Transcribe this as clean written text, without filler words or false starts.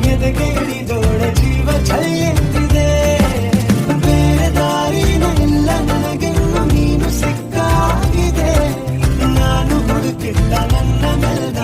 ಎದೆಗೆ ಇಳಿದೋಳೆ ಜೀವ ಚೆಲ್ಲಿದೆ. ಬೇರೆ ದಾರಿನ ಇಲ್ಲ ನನಗೆಲ್ಲ ನೀನು ಸಿಕ್ಕಾಗಿದೆ. ನಾನು ಹುಡುಕಿಲ್ಲ ನನ್ನ ಮೆಲ್ದ